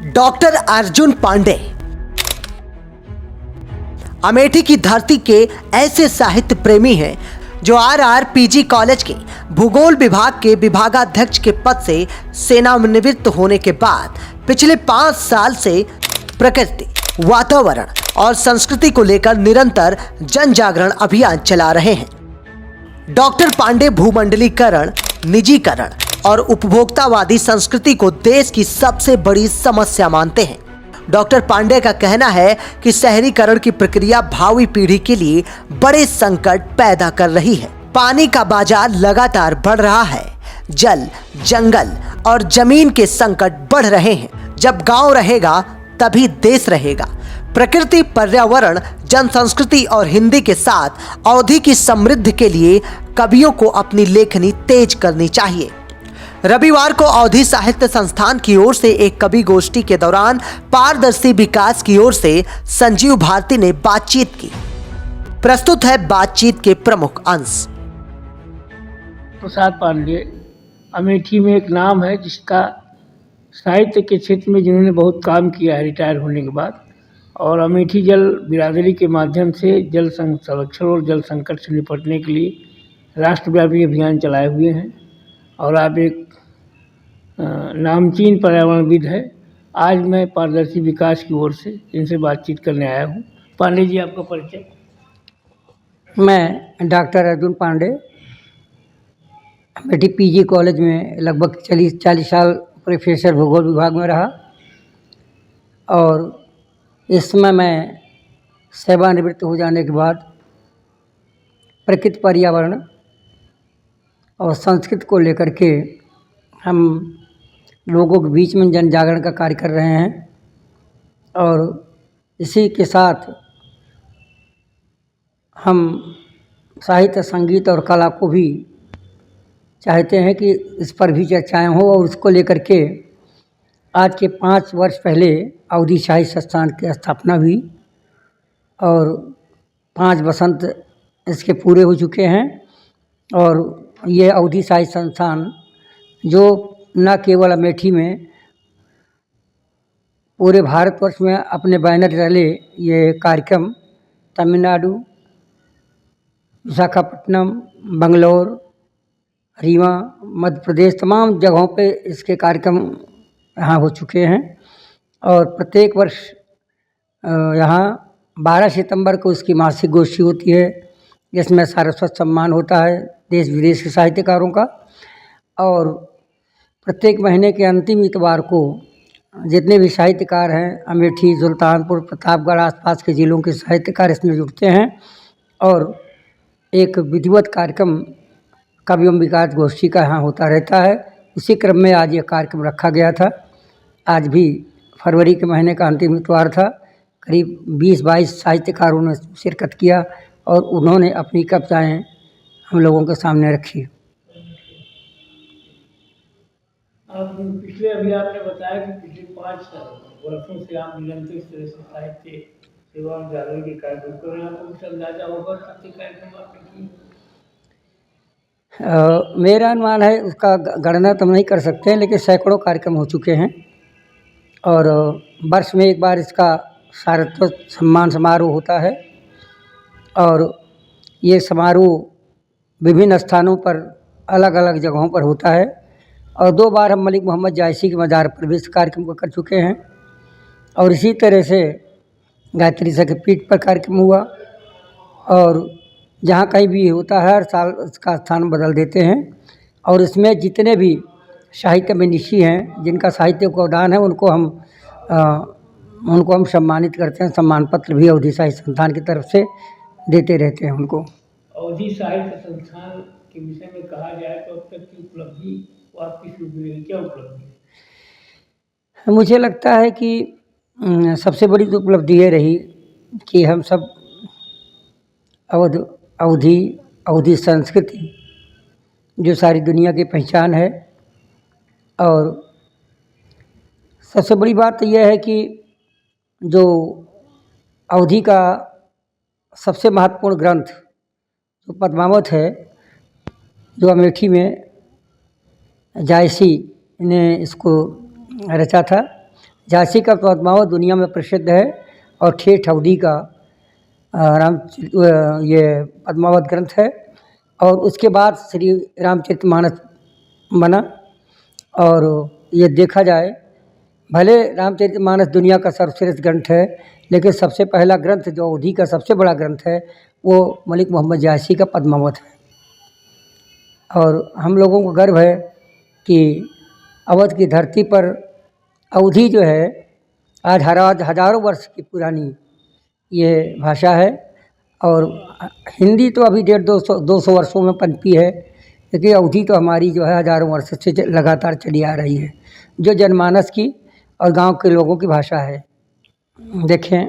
Doctor Arjun Pandey Amethi की धरती के ऐसे साहित्य प्रेमी हैं जो RRPG कॉलेज के भूगोल विभाग के विभागाध्यक्ष के पद से सेवानिवृत्त होने के बाद पिछले 5 साल से प्रकृति, वातावरण और संस्कृति को लेकर निरंतर जन जागरण अभियान चला रहे हैं। डॉक्टर पांडे भूमंडलीकरण, निजीकरण और उपभोक्तावादी संस्कृति को देश की सबसे बड़ी समस्या मानते हैं। डॉक्टर पांडे का कहना है कि शहरीकरण की प्रक्रिया भावी पीढ़ी के लिए बड़े संकट पैदा कर रही है। पानी का बाजार लगातार बढ़ रहा है, जल, जंगल और जमीन के संकट बढ़ रहे हैं। जब गांव रहेगा तभी देश रहेगा। प्रकृति, पर्यावरण, जन संस्कृति और हिंदी के साथ अवधि की समृद्धि के लिए कवियों को अपनी लेखनी तेज करनी चाहिए। रविवार को अवधि साहित्य संस्थान की ओर से एक कवि गोष्ठी के दौरान पारदर्शी विकास की ओर से संजीव भारती ने बातचीत की। प्रस्तुत है बातचीत के प्रमुख अंश। प्रसाद पांडे अमेठी में एक नाम है जिसका साहित्य के क्षेत्र में जिन्होंने बहुत काम किया है रिटायर होने के बाद, और अमेठी जल बिरादरी के माध्यम से जल संरक्षण और जल संकट से निपटने के लिए राष्ट्रव्यापी अभियान चलाए हुए हैं। और आप एक नामचीन पर्यावरणविद है। आज मैं पारदर्शी विकास की ओर से इनसे बातचीत करने आया हूँ। पांडे जी, आपका परिचय। मैं doctor Arjun Pandey Amethi PG college में लगभग 40 साल प्रोफेसर भूगोल विभाग में रहा, और इस समय मैं सेवानिवृत्त हो जाने के बाद प्रकृति, पर्यावरण और संस्कृति को लेकर के हम लोगों के बीच में जन जागरण का कार्य कर रहे हैं। और इसी के साथ हम साहित्य, संगीत और कला को भी चाहते हैं कि इस पर भी चर्चाएं हो, और उसको लेकर के आज के 5 वर्ष पहले अवधि साहित्य संस्थान की स्थापना हुई, और 5 वसंत इसके पूरे हो चुके हैं। और ये अवधि साहित्य संस्थान जो न केवल अमेठी में, पूरे भारतवर्ष में अपने बैनर तले ये कार्यक्रम तमिलनाडु, विशाखापट्टनम, बंगलोर, रीवा, मध्य प्रदेश, तमाम जगहों पे इसके कार्यक्रम यहाँ हो चुके हैं। और प्रत्येक वर्ष यहाँ 12 सितंबर को इसकी मासिक गोष्ठी होती है, जिसमें सारस्वत सम्मान होता है देश विदेश के साहित्यकारों का। और प्रत्येक महीने के अंतिम इतवार को जितने भी साहित्यकार हैं, अमेठी, सुल्तानपुर, प्रतापगढ़ आसपास के ज़िलों के साहित्यकार इसमें जुड़ते हैं, और एक विधिवत कार्यक्रम कवि एवं विकास गोष्ठी का यहाँ होता रहता है। उसी क्रम में आज ये कार्यक्रम रखा गया था। आज भी फरवरी के महीने का अंतिम इतवार था। करीब 20-22 साहित्यकारों ने शिरकत किया, और उन्होंने अपनी कविताएँ हम लोगों के सामने रखी। आप पिछले अभी आपने बताया कि पिछले 5 वर्षों से आप निरंतर इस तरह से साहित्य सेवा और जागरण के कार्यक्रम कर रहे हैं। आपको कुछ अंदाजा होगा कितने कार्यक्रम आपने किए? मेरा अनुमान है, उसका गणना तो हम नहीं कर सकते हैं, लेकिन सैकड़ों कार्यक्रम हो चुके हैं। और वर्ष में एक बार इसका सारस्वत सम्मान समारोह होता है, और ये समारोह विभिन्न स्थानों पर अलग अलग जगहों पर होता है। और 2 बार हम मलिक मोहम्मद जायसी के मज़ार पर भी इस कार्यक्रम को कर चुके हैं। और इसी तरह से गायत्री शक्तिपीठ पर कार्यक्रम हुआ, और जहाँ कहीं भी होता है हर साल इसका स्थान बदल देते हैं। और इसमें जितने भी साहित्य में निशी हैं, जिनका साहित्य को अवदान है, उनको हम सम्मानित करते हैं। सम्मान पत्र भी अवधि साहित्य संस्थान की तरफ से देते रहते हैं उनको। अवधि साहित्य संस्थान के विषय में कहा जाए तो अब तक की उपलब्धि आपकी शुरू हुई, क्या उपलब्धि है? मुझे लगता है कि सबसे बड़ी तो उपलब्धि ये रही कि हम सब अवधि संस्कृति जो सारी दुनिया की पहचान है। और सबसे बड़ी बात तो यह है कि जो अवधि का सबसे महत्वपूर्ण ग्रंथ जो पद्मावत है, जो अमेठी में जायसी ने इसको रचा था, झांसी का पद्मावत दुनिया में प्रसिद्ध है और ठेठ अवधि का ये पद्मावत ग्रंथ है। और उसके बाद श्री रामचरितमानस बना। और ये देखा जाए, भले रामचरितमानस दुनिया का सर्वश्रेष्ठ ग्रंथ है, लेकिन सबसे पहला ग्रंथ जो अवधि का सबसे बड़ा ग्रंथ है वो मलिक मोहम्मद जायसी का पद्मावत है। और हम लोगों को गर्व है कि अवध की धरती पर अवधी जो है आज हजारों वर्ष की पुरानी ये भाषा है। और हिंदी तो अभी 150-200 वर्षों में पनपी है, लेकिन अवधी तो हमारी जो है हजारों वर्ष से लगातार चली आ रही है, जो जनमानस की और गांव के लोगों की भाषा है। देखें,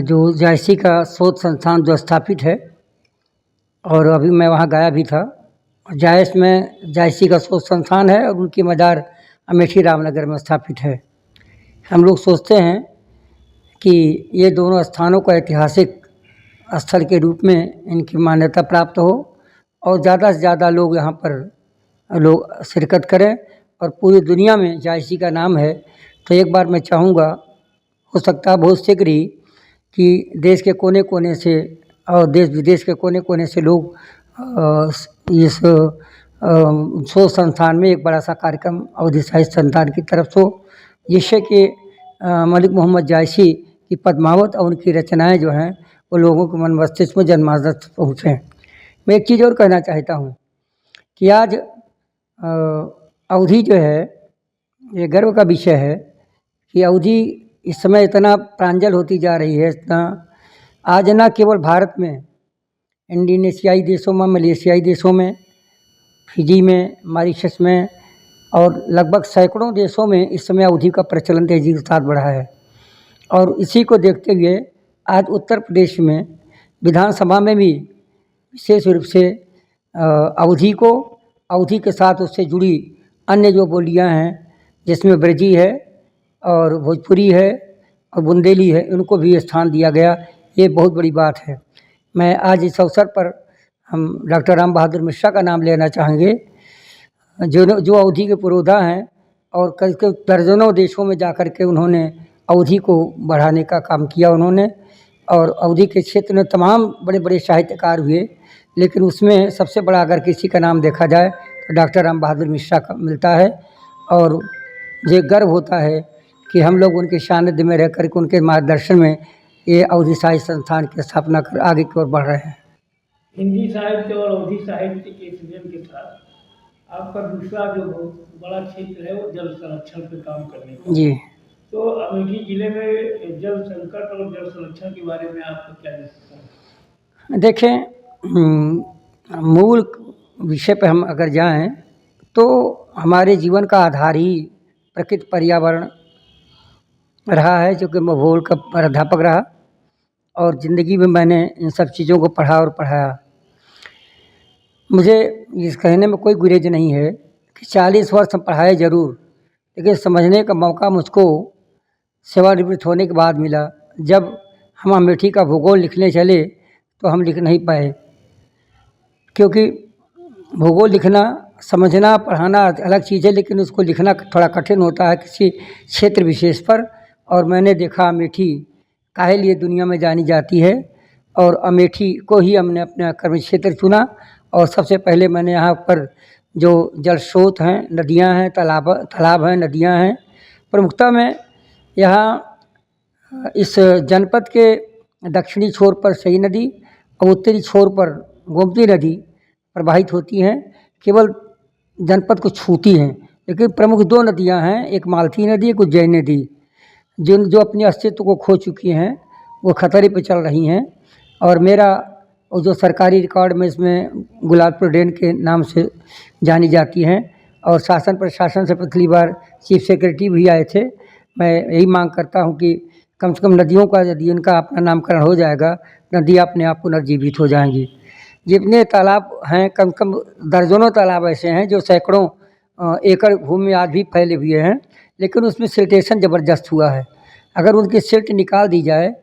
जो जायसी का शोध संस्थान जो स्थापित है, और अभी मैं वहाँ गया भी था। जायस में जायसी का शोध संस्थान है और उनकी मदार अमेठी रामनगर में स्थापित है। हम लोग सोचते हैं कि ये दोनों स्थानों को ऐतिहासिक स्थल के रूप में इनकी मान्यता प्राप्त हो और ज़्यादा से ज़्यादा लोग यहाँ पर लोग शिरकत करें और पूरी दुनिया में जायसी का नाम है। तो एक बार मैं चाहूँगा, हो सकता है बहुत शीघ्र ही, कि देश के कोने कोने से और देश विदेश के कोने कोने से लोग इस शोध संस्थान में एक बड़ा सा कार्यक्रम अवधि साहित्य संस्थान की तरफ से, जिससे कि मलिक मोहम्मद जायसी की पद्मावत और उनकी रचनाएं जो हैं वो लोगों के मन मस्तिष्क में जनमानस तक पहुँचें। मैं एक चीज़ और कहना चाहता हूँ कि आज अवधि जो है ये गर्व का विषय है कि अवधि इस समय इतना प्रांजल होती जा रही है, इतना आज न केवल भारत में, इंडोनेशियाई देशों में, मलेशियाई देशों में, फिजी में, मॉरिशस में और लगभग सैकड़ों देशों में इस समय अवधि का प्रचलन तेजी के साथ बढ़ा है। और इसी को देखते हुए आज उत्तर प्रदेश में विधानसभा में भी विशेष रूप से अवधि के साथ उससे जुड़ी अन्य जो बोलियां हैं, जिसमें ब्रजी है और भोजपुरी है और बुंदेली है, उनको भी स्थान दिया गया। ये बहुत बड़ी बात है। मैं आज इस अवसर पर हम डॉक्टर राम बहादुर मिश्रा का नाम लेना चाहेंगे, जो अवधि के पुरोधा हैं और कई दर्जनों देशों में जाकर के उन्होंने अवधि को बढ़ाने का काम किया उन्होंने। और अवधि के क्षेत्र में तमाम बड़े बड़े साहित्यकार हुए, लेकिन उसमें सबसे बड़ा अगर किसी का नाम देखा जाए तो डॉक्टर राम बहादुर मिश्रा का मिलता है। और मुझे गर्व होता है कि हम लोग उनके सानिध्य में रह कर के उनके मार्गदर्शन में ये अवधि साहित्य संस्थान की स्थापना कर आगे की ओर बढ़ रहे हैं। हिंदी साहित्य और अवधि साहित्य के सृजन के साथ आपका दूसरा जो बहुत बड़ा क्षेत्र है वो जल संरक्षण पे काम करने का। जी, तो अमेठी जिले में जल संकट और जल संरक्षण के बारे में आपका क्या विचार है? देखें, मूल विषय पर हम अगर जाएं तो हमारे जीवन का आधार ही प्रकृति पर्यावरण रहा है, जो कि मैं भूगोल का प्राध्यापक रहा और ज़िंदगी में मैंने इन सब चीज़ों को पढ़ा और पढ़ाया। मुझे इस कहने में कोई गुरेज नहीं है कि 40 वर्ष हम पढ़ाए ज़रूर, लेकिन समझने का मौका मुझको सेवानिवृत्त होने के बाद मिला। जब हम अमेठी का भूगोल लिखने चले तो हम लिख नहीं पाए, क्योंकि भूगोल लिखना, समझना, पढ़ाना अलग चीज़ है, लेकिन उसको लिखना थोड़ा कठिन होता है किसी क्षेत्र विशेष पर। और मैंने देखा अमेठी काहे लिए दुनिया में जानी जाती है, और अमेठी को ही हमने अपना कर्म क्षेत्र चुना। और सबसे पहले मैंने यहाँ पर जो जल स्रोत हैं, नदियाँ हैं, तालाब हैं, नदियाँ हैं, प्रमुखता में यहाँ इस जनपद के दक्षिणी छोर पर सई नदी और उत्तरी छोर पर गोमती नदी प्रवाहित होती हैं, केवल जनपद को छूती हैं। लेकिन प्रमुख 2 नदियाँ हैं, एक मालती नदी, एक उज्जैन नदी, जो अपने अस्तित्व को खो चुकी हैं, वो खतरे पे चल रही हैं। और मेरा जो सरकारी रिकॉर्ड में इसमें गुलाबपुर डैम के नाम से जानी जाती हैं। और शासन प्रशासन से पिछली बार चीफ सेक्रेटरी भी आए थे। मैं यही मांग करता हूँ कि कम से कम नदियों का यदि इनका अपना नामकरण हो जाएगा, नदियाँ अपने आप पुनर्जीवित हो जाएंगी। जितने तालाब हैं, कम से कम दर्जनों तालाब ऐसे हैं जो सैकड़ों एकड़ भूमि में आज भी फैले हुए हैं, लेकिन उसमें सिल्टेशन ज़बरदस्त हुआ है। अगर उनकी सिल्ट निकाल दी जाए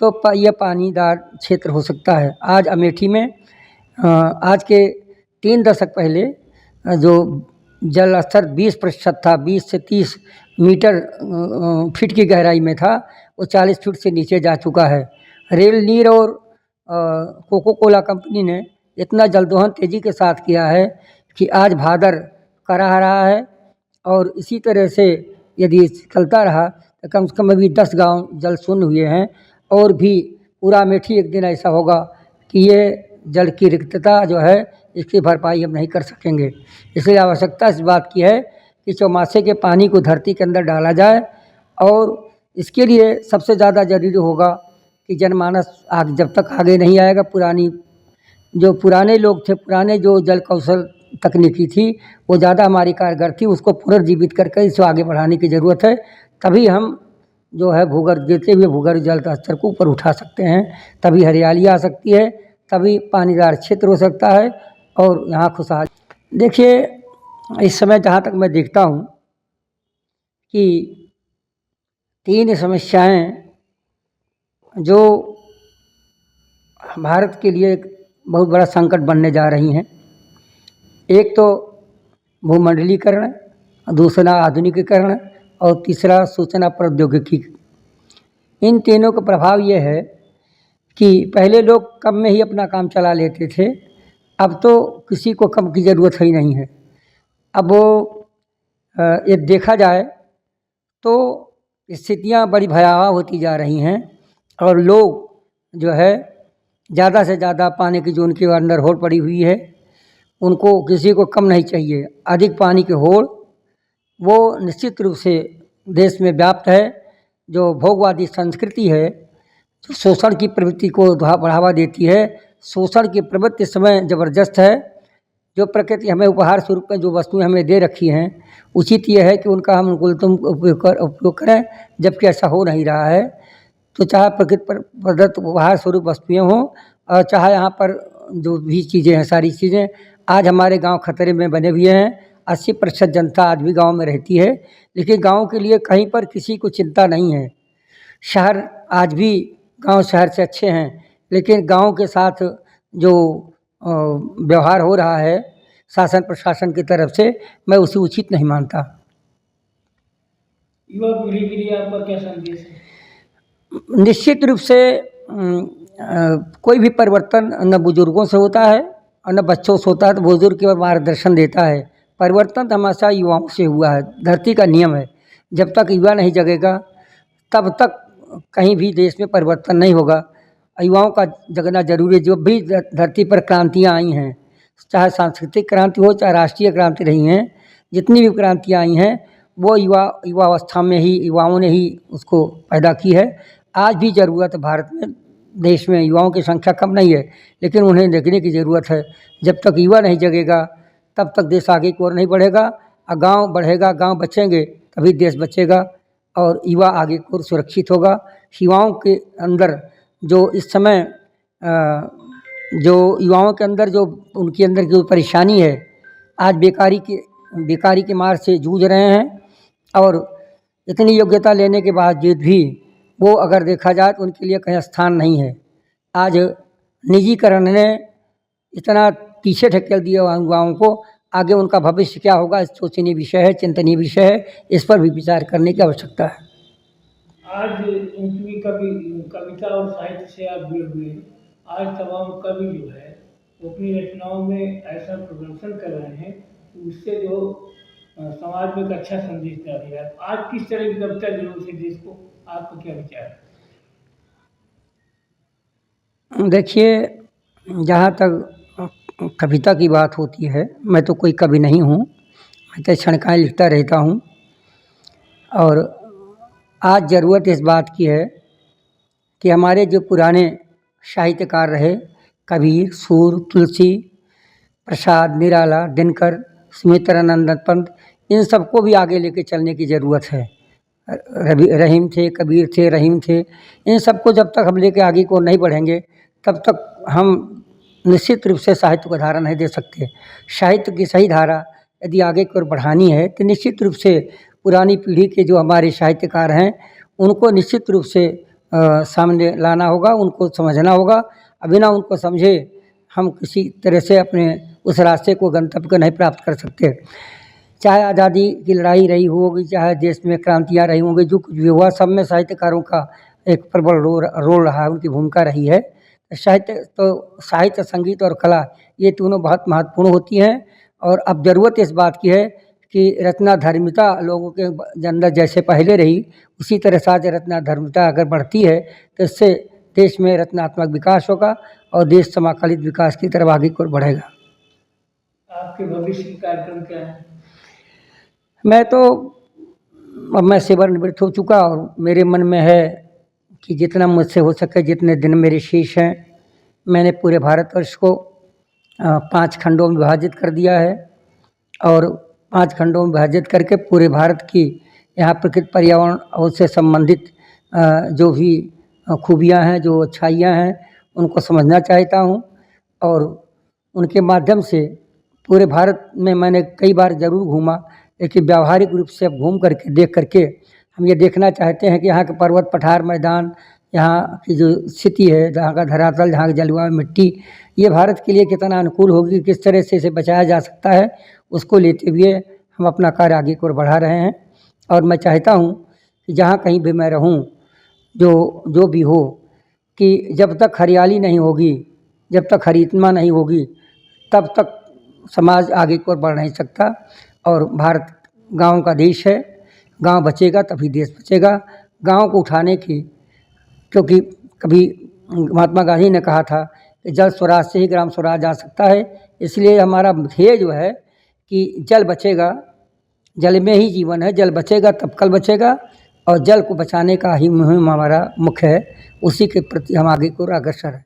तो यह पानीदार क्षेत्र हो सकता है। आज अमेठी में आज के 3 दशक पहले जो जल स्तर 20% था, 20 से 30 मीटर फीट की गहराई में था, वो 40 फीट से नीचे जा चुका है। रेल नीर और कोको कोला कंपनी ने इतना जलदोहन तेज़ी के साथ किया है कि आज भादर करा रहा है, और इसी तरह से यदि चलता रहा तो कम से कम अभी 10 गांव जल शून्य हुए हैं, और भी पूरा अमेठी एक दिन ऐसा होगा कि ये जल की रिक्तता जो है इसकी भरपाई हम नहीं कर सकेंगे। इसलिए आवश्यकता इस बात की है कि चौमासे के पानी को धरती के अंदर डाला जाए, और इसके लिए सबसे ज़्यादा ज़रूरी होगा कि जनमानस जब तक आगे नहीं आएगा, पुराने लोग थे, पुराने जो जल कौशल तकनीकी थी वो ज़्यादा हमारी कारगर थी, उसको पुनर्जीवित करके इसको आगे बढ़ाने की ज़रूरत है। तभी हम जो है गिरते हुए भूगर्भ जल का स्तर को ऊपर उठा सकते हैं, तभी हरियाली आ सकती है, तभी पानीदार क्षेत्र हो सकता है, और यहाँ खुशहाल। देखिए, इस समय जहाँ तक मैं देखता हूँ कि 3 समस्याएं जो भारत के लिए एक बहुत बड़ा संकट बनने जा रही हैं। एक तो भूमंडलीकरण, दूसरा आधुनिकीकरण, और तीसरा सूचना प्रौद्योगिकी। इन तीनों का प्रभाव ये है कि पहले लोग कम में ही अपना काम चला लेते थे, अब तो किसी को कम की ज़रूरत ही नहीं है। अब ये देखा जाए तो स्थितियाँ बड़ी भयावह होती जा रही हैं, और लोग जो है ज़्यादा से ज़्यादा पानी की जो उनके अंदर होड़ पड़ी हुई है, उनको किसी को कम नहीं चाहिए। अधिक पानी की होड़ वो निश्चित रूप से देश में व्याप्त है। जो भोगवादी संस्कृति है, जो शोषण की प्रवृत्ति को बढ़ावा देती है, शोषण की प्रवृत्ति इस समय ज़बरदस्त है। जो प्रकृति हमें उपहार स्वरूप में जो वस्तुएं हमें दे रखी हैं, उचित यह है कि उनका हम अनुकूलतम उपयोग करें, जबकि ऐसा हो नहीं रहा है। तो चाहे प्रकृति पर प्रदत्त उपहार स्वरूप वस्तुएं हों, और चाहे यहाँ पर जो भी चीज़ें हैं, सारी चीज़ें आज हमारे गांव खतरे में बने हुए हैं। 80% जनता आज भी गांव में रहती है, लेकिन गांव के लिए कहीं पर किसी को चिंता नहीं है। शहर आज भी गांव शहर से अच्छे हैं, लेकिन गांव के साथ जो व्यवहार हो रहा है शासन प्रशासन की तरफ से, मैं उसे उचित नहीं मानता। युवा पीढ़ी के लिए आपका क्या संदेश है? निश्चित रूप से कोई भी परिवर्तन न बुजुर्गों से होता है और न बच्चों से होता है, तो बुजुर्ग केवल मार्गदर्शन देता है। परिवर्तन हमेशा युवाओं से हुआ है, धरती का नियम है। जब तक युवा नहीं जगेगा तब तक कहीं भी देश में परिवर्तन नहीं होगा। युवाओं का जगना जरूरी है। जो भी धरती पर क्रांतियाँ आई हैं, चाहे सांस्कृतिक क्रांति हो, चाहे राष्ट्रीय क्रांति रही हैं, जितनी भी क्रांतियाँ आई हैं वो युवावस्था में ही युवाओं ने ही उसको पैदा की है। आज भी ज़रूरत है भारत में, देश में युवाओं की संख्या कम नहीं है, लेकिन उन्हें देखने की ज़रूरत है। जब तक युवा नहीं जगेगा तब तक देश आगे की ओर नहीं बढ़ेगा, और गांव बढ़ेगा, गांव बचेंगे तभी देश बचेगा, और युवा आगे की ओर सुरक्षित होगा। युवाओं के अंदर जो इस समय जो युवाओं के अंदर जो उनके अंदर जो परेशानी है, आज बेकारी के मार से जूझ रहे हैं, और इतनी योग्यता लेने के बावजूद भी वो अगर देखा जाए तो उनके लिए कहीं स्थान नहीं है। आज निजीकरण ने इतना पीछे ढकेल दिया युवाओं को, आगे उनका भविष्य क्या होगा, सोचनीय विषय है, चिंतनीय विषय है। इस पर भी विचार करने की आवश्यकता है। आज उनकी कविता और साहित्य से आप जुड़े हुए हैं। आज तमाम कवि जो है वो अपनी रचनाओं में ऐसा प्रदर्शन कर रहे हैं कि उससे जो समाज में एक अच्छा संदेश दिया गया है। आज किस तरह की कविता जरूर है देश को, आपका क्या विचार है? देखिए, जहाँ तक कविता की बात होती है, मैं तो कोई कवि नहीं हूँ, मैं तो क्षणिकाएँ लिखता रहता हूँ। और आज ज़रूरत इस बात की है कि हमारे जो पुराने साहित्यकार रहे, कबीर, सूर, तुलसी प्रसाद, निराला, दिनकर, सुमित्रानंद पंत, इन सबको भी आगे लेके चलने की ज़रूरत है। रहीम थे, कबीर थे, रहीम थे, इन सबको जब तक हम लेके आगे को नहीं बढ़ेंगे तब तक हम निश्चित रूप से साहित्य को धारा नहीं दे सकते। साहित्य की सही धारा यदि आगे की ओर बढ़ानी है तो निश्चित रूप से पुरानी पीढ़ी के जो हमारे साहित्यकार हैं उनको निश्चित रूप से सामने लाना होगा, उनको समझना होगा। बिना उनको समझे हम किसी तरह से अपने उस रास्ते को, गंतव्य को नहीं प्राप्त कर सकते। चाहे आज़ादी की लड़ाई रही होगी, चाहे देश में क्रांतियाँ रही होंगी, जो कुछ भी हुआ सब में साहित्यकारों का एक प्रबल रोल रहा है, उनकी भूमिका रही है। साहित्य, संगीत और कला ये तीनों बहुत महत्वपूर्ण होती हैं। और अब ज़रूरत इस बात की है कि रचनाधर्मिता लोगों के अंदर जैसे पहले रही, उसी तरह से आज रचनाधर्मिता अगर बढ़ती है तो इससे देश में रचनात्मक विकास होगा और देश समाकलित विकास की तरफ आगे की ओर बढ़ेगा। आपके भविष्य के कार्यक्रम क्या है? अब मैं सेवानिवृत्त हो चुका और मेरे मन में है कि जितना मुझसे हो सके, जितने दिन मेरे शेष हैं, मैंने पूरे भारतवर्ष को 5 खंडों में विभाजित कर दिया है और 5 खंडों में विभाजित करके पूरे भारत की यहाँ प्रकृति पर्यावरण और उससे संबंधित जो भी खूबियाँ हैं, जो अच्छाइयाँ हैं, उनको समझना चाहता हूँ। और उनके माध्यम से पूरे भारत में मैंने कई बार ज़रूर घूमा, लेकिन व्यावहारिक रूप से अब घूम करके देख करके हम ये देखना चाहते हैं कि यहाँ के पर्वत, पठार, मैदान, यहाँ की जो स्थिति है, जहाँ का धरातल, जहाँ की जलवायु, मिट्टी, ये भारत के लिए कितना अनुकूल होगी, किस तरह से इसे बचाया जा सकता है, उसको लेते हुए हम अपना कार्य आगे की ओर बढ़ा रहे हैं। और मैं चाहता हूँ कि जहाँ कहीं भी मैं रहूँ, जो भी हो, कि जब तक हरियाली नहीं होगी, जब तक हरितमा नहीं होगी, तब तक समाज आगे की ओर बढ़ नहीं सकता। और भारत गांव का देश है, गांव बचेगा तभी देश बचेगा। गांव को उठाने की, क्योंकि कभी महात्मा गांधी ने कहा था कि जल स्वराज से ही ग्राम स्वराज आ सकता है, इसलिए हमारा ध्येय जो है कि जल बचेगा, जल में ही जीवन है, जल बचेगा तब कल बचेगा, और जल को बचाने का ही मुहिम हमारा मुख्य है, उसी के प्रति हम आगे की ओर अग्रसर हैं।